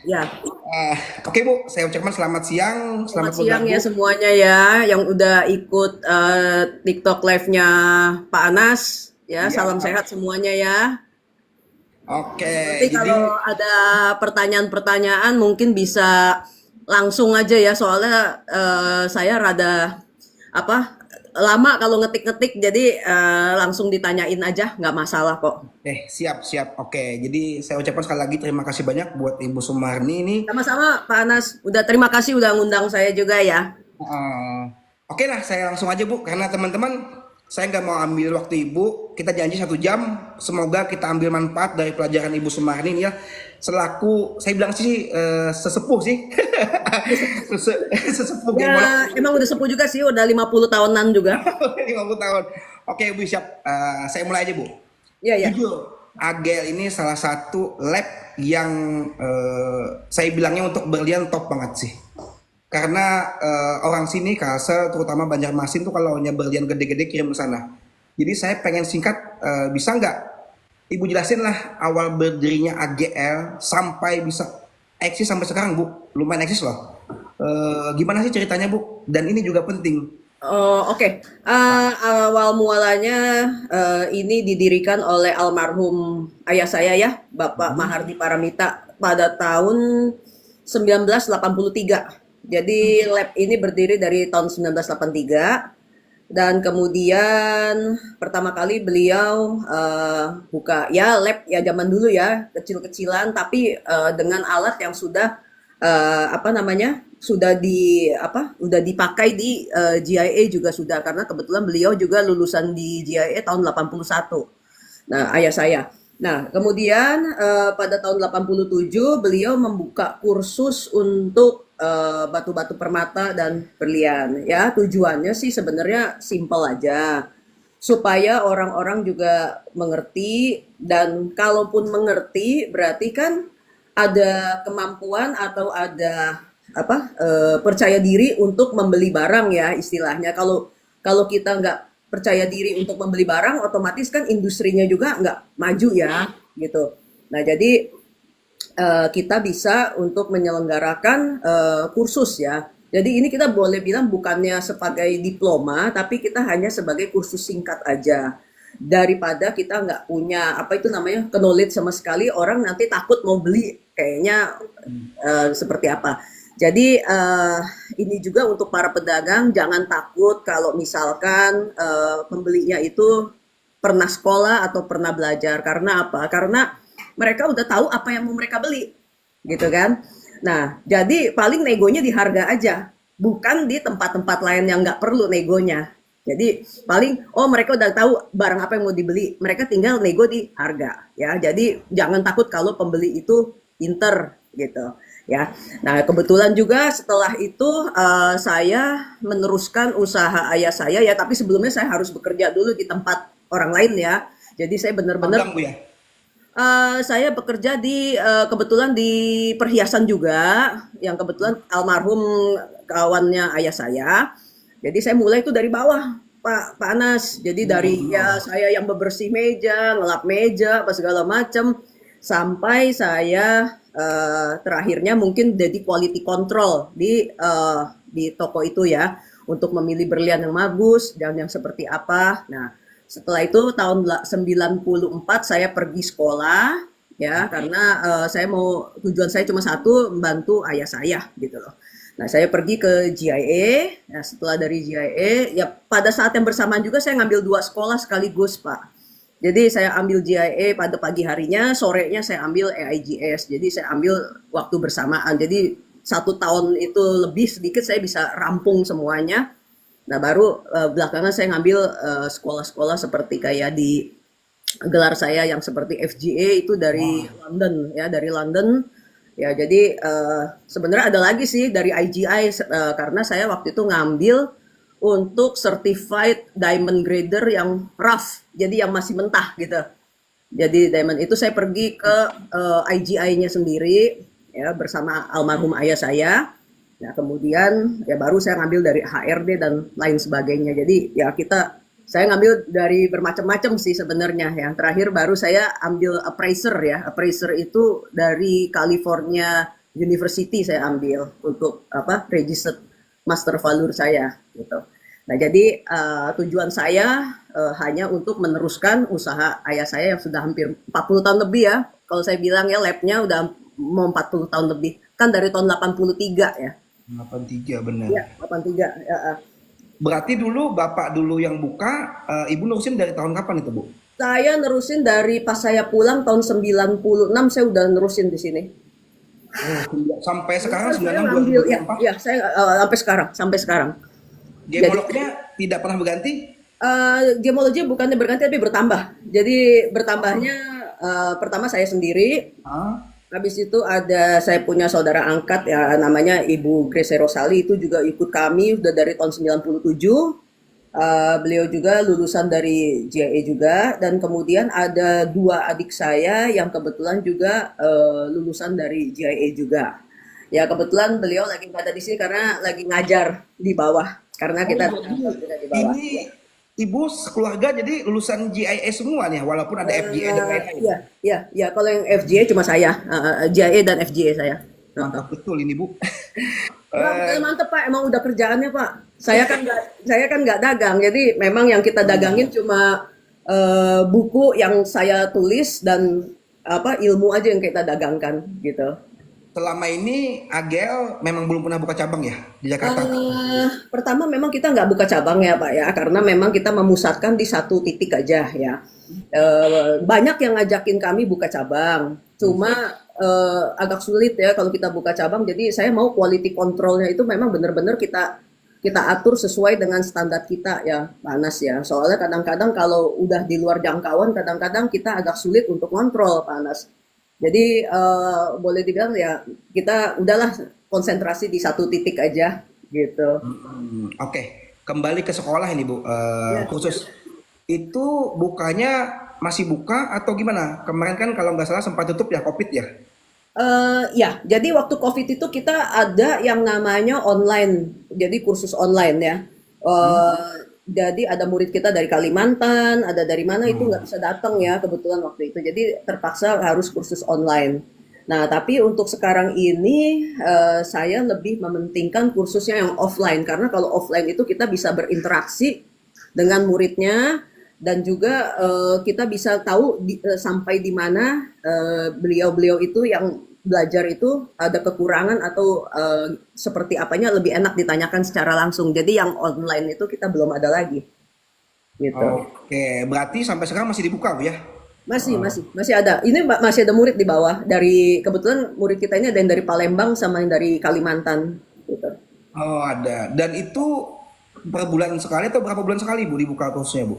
Ya, Eh, oke Bu, saya ucapkan selamat siang, selamat selamat siang ya bergabung. semuanya ya yang udah ikut TikTok live-nya Pak Anas. Ya, Iya, salam sehat semuanya ya. oke. Nanti Jadi kalau ada pertanyaan-pertanyaan mungkin bisa langsung aja ya, soalnya saya rada apa lama kalau ngetik-ngetik, jadi langsung ditanyain aja, nggak masalah kok. siap siap. Oke, jadi saya ucapkan sekali lagi terima kasih banyak buat Ibu Sumarni ini. Sama-sama Pak Anas, udah terima kasih udah ngundang saya juga ya. Eh, oke lah, saya langsung aja Bu, karena teman-teman saya nggak mau ambil waktu Ibu. Kita janji 1 jam. Semoga kita ambil manfaat dari pelajaran Ibu Sumarni ini ya. Selaku saya bilang sih sesepuh sih, sesepuh Ya, gemolok emang udah sepuh juga sih, udah 50 tahunan juga. 50 tahun. Oke Bu, siap. Saya mulai aja Bu. Iya, ya. Jujur, AGL ini salah satu lab yang saya bilangnya untuk berlian top banget sih. Karena orang sini Kalsel terutama Banjarmasin tuh kalau hanya berlian gede-gede kirim ke sana. Jadi saya pengen singkat, bisa nggak Ibu jelasin lah awal berdirinya AGL sampai bisa eksis sampai sekarang Bu. Lumayan eksis loh. Gimana sih ceritanya Bu? Dan ini juga penting. Oh, oke. Awal mualanya ini didirikan oleh almarhum ayah saya ya, Bapak Mahardi Paramita pada tahun 1983. Jadi lab ini berdiri dari tahun 1983 dan kemudian pertama kali beliau buka ya lab ya zaman dulu ya, kecil-kecilan tapi dengan alat yang sudah apa namanya sudah udah dipakai di GIA juga sudah, karena kebetulan beliau juga lulusan di GIA tahun 81. Nah, ayah saya. Nah, kemudian pada tahun 87 beliau membuka kursus untuk batu-batu permata dan berlian. Ya, tujuannya sih sebenarnya simpel aja. Supaya orang-orang juga mengerti, dan kalaupun mengerti berarti kan ada kemampuan atau ada percaya diri untuk membeli barang ya istilahnya. Kalau kalau kita nggak percaya diri untuk membeli barang, otomatis kan industrinya juga nggak maju ya gitu. Nah jadi kita bisa untuk menyelenggarakan kursus ya. Jadi ini kita boleh bilang bukannya sebagai diploma, tapi kita hanya sebagai kursus singkat aja. Daripada kita nggak punya apa itu namanya knowledge sama sekali, orang nanti takut mau beli, kayaknya seperti apa. Jadi ini juga untuk para pedagang, jangan takut kalau misalkan pembelinya itu pernah sekolah atau pernah belajar. Karena apa? Karena mereka udah tahu apa yang mau mereka beli, gitu kan? Nah, jadi paling negonya di harga aja, bukan di tempat-tempat lain yang nggak perlu negonya. Jadi paling oh mereka udah tahu barang apa yang mau dibeli, mereka tinggal nego di harga ya. Jadi jangan takut kalau pembeli itu pinter gitu ya. Nah, kebetulan juga setelah itu saya meneruskan usaha ayah saya ya, tapi sebelumnya saya harus bekerja dulu di tempat orang lain ya. Jadi saya benar-benar Magang Bu ya. saya bekerja di kebetulan di perhiasan juga, yang kebetulan almarhum kawannya ayah saya. Jadi saya mulai itu dari bawah, Pak Anas. Jadi dari ya saya yang bebersih meja, ngelap meja, apa segala macam, sampai saya terakhirnya mungkin jadi quality control di toko itu ya, untuk memilih berlian yang bagus dan yang seperti apa. Nah, setelah itu tahun 94 saya pergi sekolah ya, karena saya mau tujuan saya cuma satu, membantu ayah saya gitu loh. Nah, saya pergi ke GIA. Nah, setelah dari GIA ya pada saat yang bersamaan juga saya ngambil dua sekolah sekaligus, Pak. Jadi saya ambil GIA pada pagi harinya, sorenya saya ambil AIGS. Jadi saya ambil waktu bersamaan. Jadi 1 tahun itu lebih sedikit saya bisa rampung semuanya. Nah, baru belakangan saya ngambil sekolah-sekolah seperti kayak di gelar saya yang seperti FGA itu dari Wah, London ya, dari London. Ya, jadi sebenarnya ada lagi sih dari IGI karena saya waktu itu ngambil untuk certified diamond grader yang rough, jadi yang masih mentah gitu. Jadi diamond itu saya pergi ke IGI-nya sendiri ya bersama almarhum ayah saya. Nah, kemudian ya baru saya ngambil dari HRD dan lain sebagainya. Jadi ya saya ngambil dari bermacam-macam sih sebenarnya. Yang terakhir baru saya ambil appraiser ya. Appraiser itu dari California University saya ambil untuk apa registered master valur saya gitu. Nah jadi tujuan saya hanya untuk meneruskan usaha ayah saya yang sudah hampir 40 tahun lebih ya. Kalau saya bilang ya labnya udah mau 40 tahun lebih. Kan dari tahun 83 ya. 83 bener. Iya, 83. Ya, Berarti dulu bapak dulu yang buka, ibu nerusin dari tahun kapan itu, Bu? saya nerusin dari pas saya pulang tahun 96 saya udah nerusin di sini. Oh, sampai sekarang Terus saya 96 ngambil ya, 2024. ya saya sampai sekarang. Jadi Gemolognya tidak pernah berganti? gemologi bukannya berganti tapi bertambah. Jadi bertambahnya pertama saya sendiri, Ah, habis itu ada saya punya saudara angkat ya namanya Ibu Grace Rosali itu juga ikut kami udah dari tahun 97. Beliau juga lulusan dari JAE juga dan kemudian ada dua adik saya yang kebetulan juga lulusan dari JAE juga. Ya kebetulan beliau lagi nggak ada di sini karena lagi ngajar di bawah karena oh kita jadi di bawah. ini ibu sekeluarga jadi lulusan GIS semua nih, walaupun ada FGA dan lain-lain. Iya, iya, iya. Kalau yang FJA cuma saya, JAE dan FJA saya. Mantap betul ini, Bu. Wah, Eh, bukan mantep Pak, emang udah kerjaannya Pak. Saya kan nggak dagang, jadi memang yang kita dagangin cuma buku yang saya tulis dan apa ilmu aja yang kita dagangkan gitu. Selama ini Agel memang belum pernah buka cabang ya di Jakarta. Pertama memang kita nggak buka cabang ya Pak ya, karena memang kita memusatkan di satu titik aja ya. Banyak yang ngajakin kami buka cabang, cuma agak sulit ya kalau kita buka cabang. Jadi saya mau quality controlnya itu memang benar-benar kita kita atur sesuai dengan standar kita ya, Pak Anas ya. Soalnya kadang-kadang kalau udah di luar jangkauan, kadang-kadang kita agak sulit untuk kontrol, Pak Anas. Jadi boleh dibilang ya kita udahlah konsentrasi di satu titik aja gitu. Oke, kembali ke sekolah ini, Bu. Ya. Khusus itu bukanya masih buka atau gimana? Kemarin kan kalau nggak salah sempat tutup ya COVID ya. Ya, jadi waktu COVID itu kita ada yang namanya online, jadi kursus online ya. Jadi ada murid kita dari Kalimantan, ada dari mana itu nggak bisa datang ya kebetulan waktu itu. Jadi terpaksa harus kursus online. Nah, tapi untuk sekarang ini saya lebih mementingkan kursusnya yang offline karena kalau offline itu kita bisa berinteraksi dengan muridnya dan juga kita bisa tahu sampai di mana beliau-beliau itu yang belajar itu ada kekurangan atau seperti apanya lebih enak ditanyakan secara langsung. Jadi yang online itu kita belum ada lagi, gitu. Oke, berarti sampai sekarang masih dibuka, Bu ya? Masih ada. Ini masih ada murid di bawah. Dari kebetulan murid kita ini ada yang dari Palembang sama yang dari Kalimantan, gitu. Oh, ada. Dan itu per bulan sekali atau berapa bulan sekali, Bu, dibuka kursnya, Bu?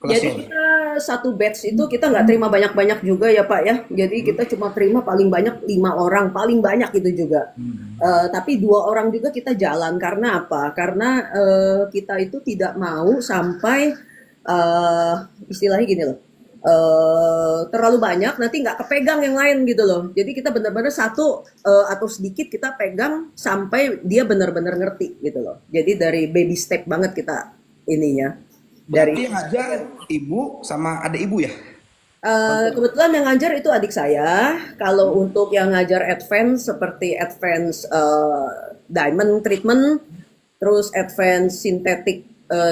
Jadi Kelasnya. kita satu batch itu kita nggak terima banyak-banyak juga ya Pak ya. Jadi kita cuma terima paling banyak 5 orang, paling banyak itu juga. Tapi 2 orang juga kita jalan karena apa? Karena kita itu tidak mau sampai istilahnya gini loh. Terlalu banyak nanti nggak kepegang yang lain gitu loh. Jadi kita benar-benar satu atau sedikit kita pegang sampai dia benar-benar ngerti gitu loh. Jadi dari baby step banget kita ininya. Berarti Dari yang ngajar ibu sama ada ibu ya? kebetulan yang ngajar itu adik saya. Kalau untuk yang ngajar advance seperti advance diamond treatment, terus advance synthetic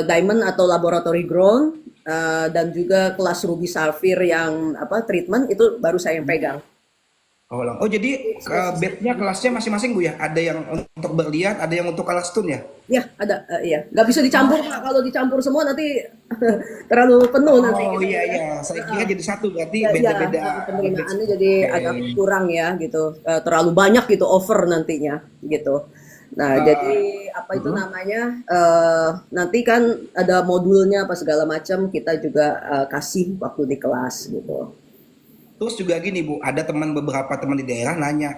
diamond atau laboratory grown, dan juga kelas ruby sapphire yang apa treatment itu baru saya yang pegang. Oh, jadi bednya kelasnya masing-masing, Bu ya? Ada yang untuk berlian, ada yang untuk kelas tun ya? Ya ada, iya. Nggak bisa dicampur Pak. Kalau dicampur semua nanti terlalu penuh nanti Oh kita. iya iya, saya kira jadi satu berarti Ya, iya, beda-beda penerimaannya batch. jadi Oke. agak kurang ya gitu. Terlalu banyak gitu over nantinya gitu. Nah, jadi apa itu namanya? Nanti kan ada modulnya apa segala macam kita juga kasih waktu di kelas gitu. Terus juga gini, Bu, ada beberapa teman di daerah nanya,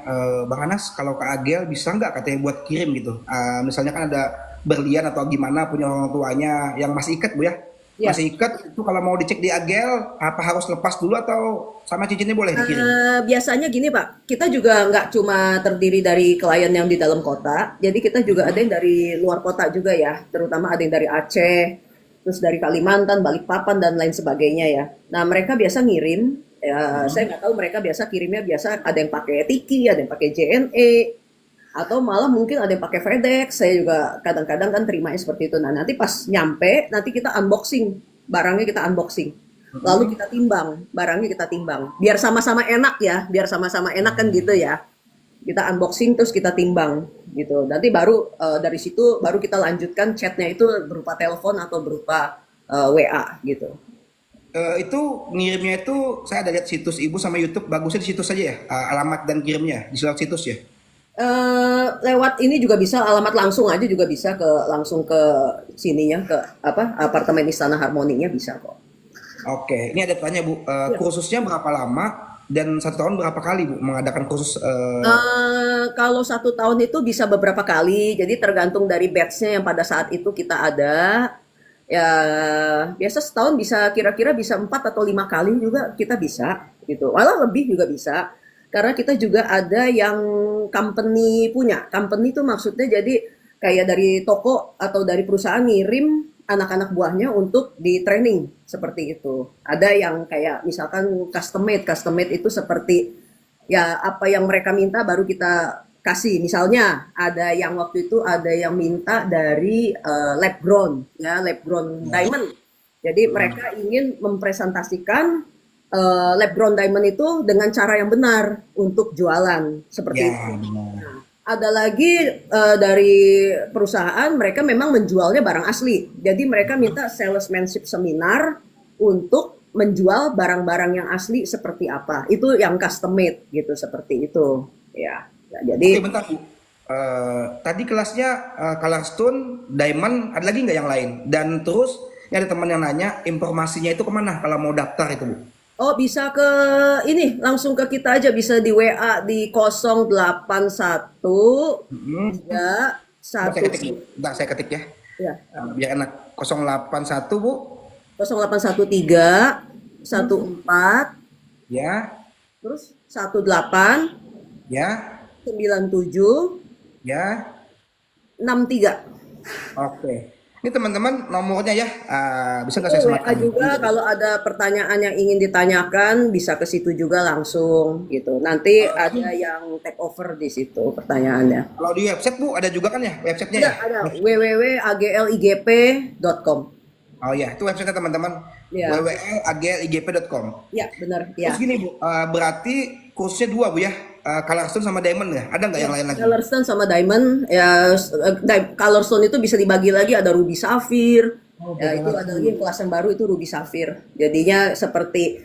Bang Anas kalau ke Agel bisa nggak katanya buat kirim gitu. Misalnya kan ada berlian atau gimana punya orang tuanya yang masih ikat, Bu ya? Ya. Masih ikat itu kalau mau dicek di Agel apa harus lepas dulu atau sama cincinnya boleh dikirim? Biasanya gini Pak, kita juga nggak cuma terdiri dari klien yang di dalam kota, jadi kita juga ada yang dari luar kota juga ya, terutama ada yang dari Aceh, terus dari Kalimantan, Balikpapan dan lain sebagainya ya. Nah mereka biasa ngirim, Saya nggak tahu mereka biasa kirimnya biasa ada yang pakai Tiki, ada yang pakai JNE, atau malah mungkin ada yang pakai FedEx. Saya juga kadang-kadang kan terimanya seperti itu. Nah, nanti pas nyampe, nanti kita unboxing, barangnya kita unboxing. Lalu kita timbang, barangnya kita timbang. Biar sama-sama enak ya, biar sama-sama enak kan gitu ya. Kita unboxing terus kita timbang gitu. Nanti baru dari situ baru kita lanjutkan chatnya itu berupa telepon atau berupa WA gitu. Itu ngirimnya itu saya ada lihat situs Ibu sama YouTube, bagusnya di situs saja ya, alamat dan kirimnya di lewat situs ya. Lewat ini juga bisa, alamat langsung aja juga bisa ke langsung ke sininya ke apa apartemen Istana Harmoninya bisa kok. Oke, ini ada tanya Bu, Ya. kursusnya berapa lama dan 1 tahun berapa kali Bu mengadakan kursus? Kalau 1 tahun itu bisa beberapa kali, jadi tergantung dari batchnya yang pada saat itu kita ada. Ya, biasa setahun bisa kira-kira bisa 4 atau 5 kali juga kita bisa gitu. Malah lebih juga bisa. Karena kita juga ada yang company punya. Company itu maksudnya jadi kayak dari toko atau dari perusahaan ngirim anak-anak buahnya untuk di training seperti itu. Ada yang kayak misalkan custom made. Custom made itu seperti ya apa yang mereka minta baru kita kasih. Misalnya ada yang waktu itu ada yang minta dari lab grown ya, lab grown diamond. Jadi mereka ingin mempresentasikan lab grown diamond itu dengan cara yang benar untuk jualan seperti itu. Ya, benar. Ada lagi dari perusahaan mereka memang menjualnya barang asli. Jadi mereka minta salesmanship seminar untuk menjual barang-barang yang asli seperti apa. Itu yang custom made gitu seperti itu. Ya. Ya, Oke, jadi bentar Bu. Tadi kelasnya Colorstone, Diamond, ada lagi nggak yang lain? Dan terus ini ada teman yang nanya informasinya itu kemana kalau mau daftar itu Bu? oh bisa ke ini langsung ke kita aja bisa di WA di 081 Hmm. 3 Bentar 1 saya ketik Bu. Bentar saya ketik ya. ya Biar enak. 081 Bu. 0813 14 Ya, terus 18 ya, 97 ya. 63. Oke. Ini teman-teman nomornya ya. Bisa nggak Itu saya WA sematkan? juga kalau ada pertanyaan yang ingin ditanyakan bisa ke situ juga langsung gitu. Nanti ada yang take over di situ pertanyaannya. Kalau di website Bu ada juga kan ya websitenya ya? Ada www.agligp.com. Oh ya, itu websitenya teman-teman. Ya, www.agligp.com. ya benar Terus ya. gini Bu, berarti kursusnya 2 Bu ya? Colorstone sama Diamond ya? Ada nggak Ya, yang lain lagi? Colorstone sama Diamond ya Colorstone itu bisa dibagi lagi ada Ruby Sapphire. Oh, Ya beda itu ada lagi lagi. kelas yang baru itu Ruby Sapphire. Jadinya seperti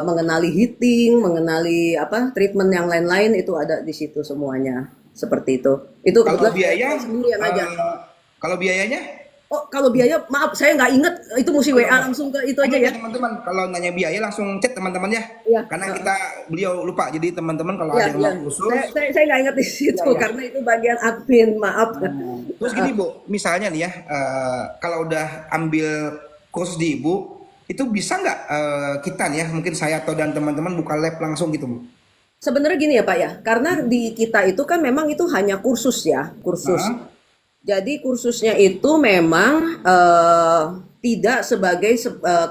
mengenali heating, mengenali apa treatment yang lain-lain itu ada di situ semuanya. Seperti itu. Itu Kalau kebetulan biaya, saya sendiri yang aja. kalau biayanya? Oh, kalau biaya maaf saya nggak inget itu mesti Oh, iya, WA iya. langsung ke itu aja Anu ya. ya teman-teman, kalau nanya biaya langsung chat teman-teman ya. Iya, Karena beliau lupa. Jadi teman-teman kalau iya, ada yang iya. mau kursus, Saya nggak inget di ya situ ya. karena itu bagian admin, maaf. Terus gini Bu, misalnya nih ya, kalau udah ambil kursus di Ibu, itu bisa nggak kita nih ya, mungkin saya atau dan teman-teman buka lab langsung gitu Bu? Sebenarnya gini ya Pak ya, karena di kita itu kan memang itu hanya kursus ya, kursus. Hah? Jadi kursusnya itu memang tidak sebagai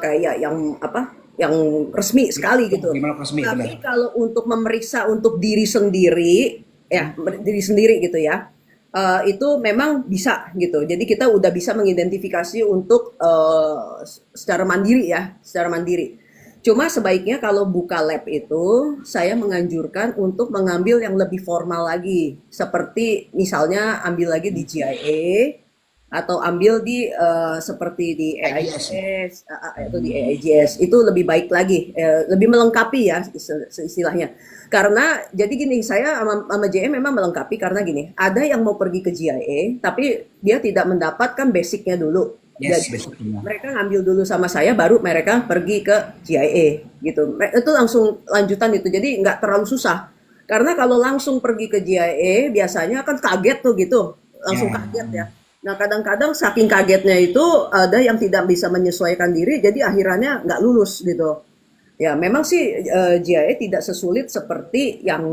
kayak yang apa, yang resmi sekali gitu. Gimana resmi benar? Tapi kalau untuk memeriksa untuk diri sendiri, ya diri sendiri gitu ya, itu memang bisa gitu. Jadi kita udah bisa mengidentifikasi untuk secara mandiri ya, secara mandiri. Cuma sebaiknya kalau buka lab itu, saya menganjurkan untuk mengambil yang lebih formal lagi. Seperti misalnya ambil lagi di GIA, atau ambil di seperti di IGS. AIGS, atau di AIGS. Itu lebih baik lagi, lebih melengkapi ya istilahnya. Karena jadi gini, saya sama JM memang melengkapi karena gini, ada yang mau pergi ke GIA, tapi dia tidak mendapatkan basicnya dulu. Yes, Jadi basicnya. mereka ngambil dulu sama saya, baru mereka pergi ke GIA gitu. Itu langsung lanjutan itu, jadi nggak terlalu susah. Karena kalau langsung pergi ke GIA, biasanya kan kaget tuh gitu, langsung Ya. kaget ya. Nah kadang-kadang saking kagetnya itu ada yang tidak bisa menyesuaikan diri, jadi akhirnya nggak lulus gitu. Ya memang sih GIA tidak sesulit seperti yang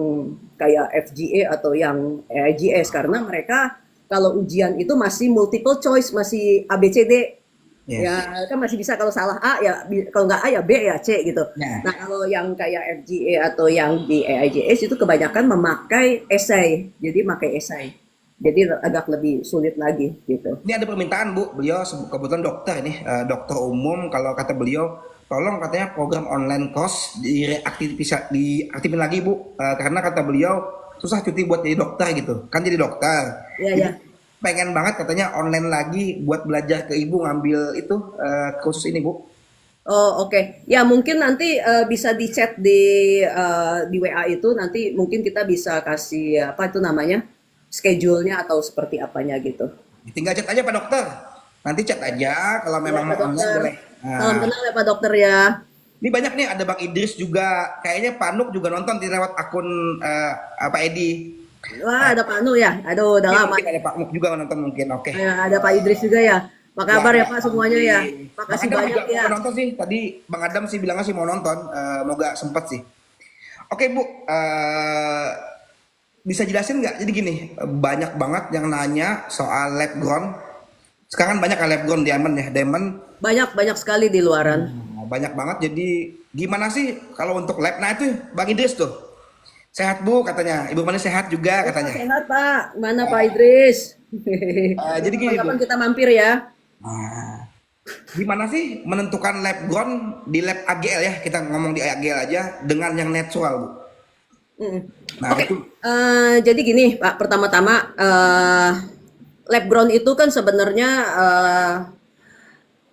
kayak FGA atau yang AIGS karena mereka kalau ujian itu masih multiple choice, masih ABCD Yes. Ya, kan masih bisa kalau salah A ya, kalau nggak A ya B ya C gitu. Nah, Nah, kalau yang kayak FGA atau yang di AIJS itu kebanyakan memakai esai, jadi pakai esai. Jadi agak lebih sulit lagi gitu. ini ada permintaan Bu, beliau kebetulan dokter ini, dokter umum. Kalau kata beliau, tolong katanya program online course diaktifin lagi Bu. Karena kata beliau susah cuti buat jadi dokter gitu, kan jadi dokter. Iya, Jadi ya. pengen banget katanya online lagi buat belajar ke ibu ngambil itu kursus ini Bu. Oh, oke. Ya, mungkin nanti bisa di-chat di WA itu nanti mungkin kita bisa kasih apa itu namanya? Schedule-nya atau seperti apanya gitu. Tinggal chat aja Pak Dokter. Nanti chat aja kalau Ya, memang Pak mau online Dokter. boleh. Salam Nah, kenal ya Pak Dokter ya. ini banyak nih ada Bang Idris juga. Kayaknya Pak Nuk juga nonton di lewat akun Pak Edi. Wah, ada Pak Nu ya. Aduh, udah Mungkin lama. mungkin ada Pak Nuk juga nonton mungkin. Oke. Ya, ada Pak Idris juga ya. Apa Ya kabar ya ada Pak Bang semuanya ya? Idris. Bang Makasih Adam banyak juga ya. mau nonton sih. Tadi Bang Adam sih bilangnya sih mau nonton. Moga sempat sih. Oke Bu, bisa jelasin nggak? Jadi gini, banyak banget yang nanya soal lab ground. Sekarang banyak kan lab ground diamond ya, diamond. Banyak banyak sekali di luaran. Nah, banyak banget. Jadi gimana sih kalau untuk lab? Nah itu Bang Idris tuh sehat Bu katanya. Ibu Mani sehat juga Oh, katanya. sehat Pak. Mana Pak Idris? Jadi gini Kapan-kapan Bu. kita mampir ya. Nah, gimana sih menentukan lab ground di lab AGL ya? Kita ngomong di AGL aja dengan yang natural Bu. Mm. Nah Oke, itu jadi gini Pak, pertama-tama lab ground itu kan sebenarnya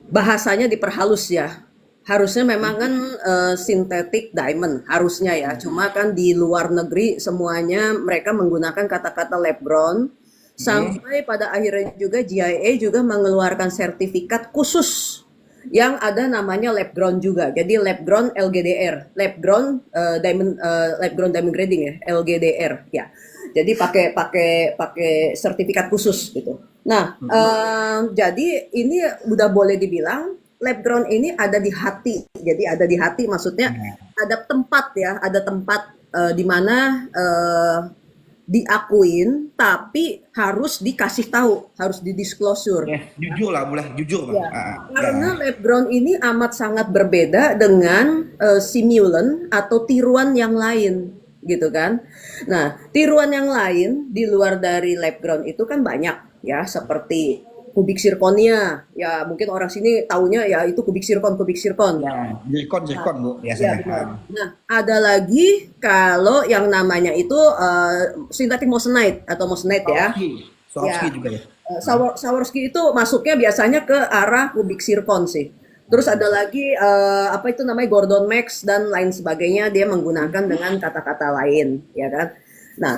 bahasanya diperhalus ya. Harusnya memang kan synthetic diamond harusnya ya. Cuma kan di luar negeri semuanya mereka menggunakan kata-kata lab ground sampai pada akhirnya juga GIA juga mengeluarkan sertifikat khusus yang ada namanya lab ground juga. Jadi lab ground LGDR, lab ground lab ground diamond grading ya, LGDR ya. Jadi pakai pakai pakai sertifikat khusus gitu. Nah, jadi ini udah boleh dibilang lab ground ini ada di hati. Jadi ada di hati maksudnya ada tempat ya, ada tempat di mana diakuin tapi harus dikasih tahu, harus didisclosure. ya jujur lah, boleh jujur Bang. Ya, Ya. karena lab ground ini amat sangat berbeda dengan simulan atau tiruan yang lain, gitu kan. Nah, tiruan yang lain di luar dari lab ground itu kan banyak ya, seperti kubik zirconia. Ya, mungkin orang sini taunya ya itu kubik zirkon. Ya, zirkon zirkon Bu Ya biasanya. benar. Nah, ada lagi kalau yang namanya itu synthetic moissanite atau moissanite ya. Swarovski, Ya, Swarovski juga ya. Swarovski itu masuknya biasanya ke arah kubik zirkon sih. Terus ada lagi apa itu namanya Gordon Max dan lain sebagainya dia menggunakan dengan kata-kata lain, ya kan. Nah,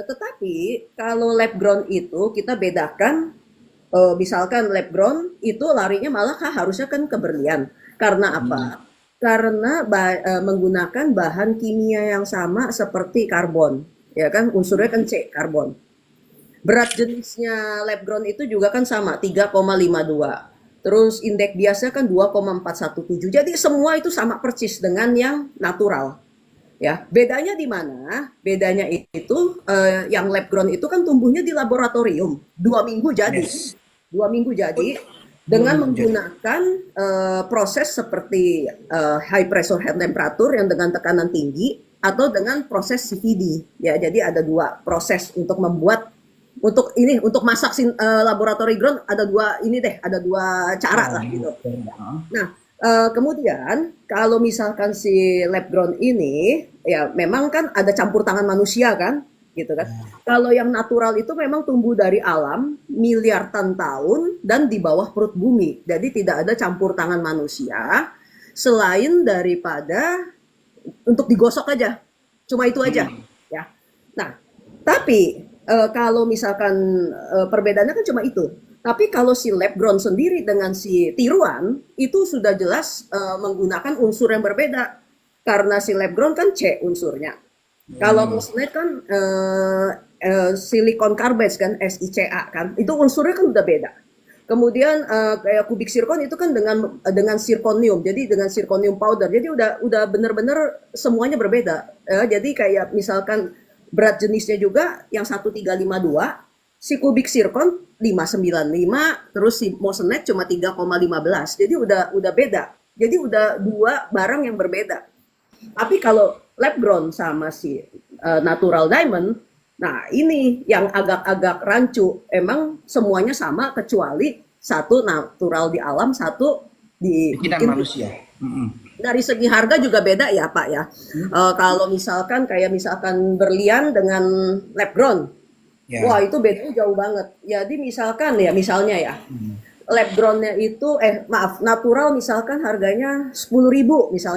tetapi kalau lab ground itu kita bedakan misalkan lab ground itu larinya malah harusnya kan ke berlian. Karena apa? Karena menggunakan bahan kimia yang sama seperti karbon, ya kan unsurnya kan C, karbon. Berat jenisnya lab ground itu juga kan sama 3,52. Terus indeks biasa kan 2,417. Jadi semua itu sama persis dengan yang natural. Ya, bedanya di mana? Bedanya itu yang lab ground itu kan tumbuhnya di laboratorium. 2 minggu jadi. Yes. 2 minggu jadi Dua dengan minggu jadi. menggunakan proses seperti high pressure head temperature yang dengan tekanan tinggi atau dengan proses CVD. Ya, jadi ada dua proses untuk membuat untuk masak laboratory ground ada dua ini deh, ada dua cara lah gitu. Nah, kemudian kalau misalkan si lab ground ini ya memang kan ada campur tangan manusia kan, gitu kan. Kalau yang natural itu memang tumbuh dari alam miliaran tahun dan di bawah perut bumi. Jadi tidak ada campur tangan manusia selain daripada untuk digosok aja. Cuma itu aja, ya. Nah, tapi kalau misalkan perbedaannya kan cuma itu. Tapi kalau si lab ground sendiri dengan si tiruan itu sudah jelas menggunakan unsur yang berbeda. Karena si lab ground kan C unsurnya. Kalau moissanite kan silicon carbide kan SiCa kan. Itu unsurnya kan udah beda. Kemudian kayak kubik zircon itu kan dengan zirconium. Jadi dengan zirconium powder. Jadi udah bener-bener semuanya berbeda. Jadi kayak misalkan berat jenisnya juga yang 1352 si kubik zircon 595, terus si moissanite cuma 3,15. Jadi udah beda. Jadi udah dua barang yang berbeda. Tapi kalau lab grown sama si natural diamond, nah ini yang agak-agak rancu. Emang semuanya sama kecuali satu natural di alam, satu di Bikinan mungkin manusia. Mm-mm. dari segi harga juga beda ya Pak ya. Kalau misalkan kayak misalkan berlian dengan lab grown, wah Ya. itu bedanya jauh banget. Jadi misalkan ya misalnya ya, lab groundnya itu maaf natural misalkan harganya 10.000 misalnya.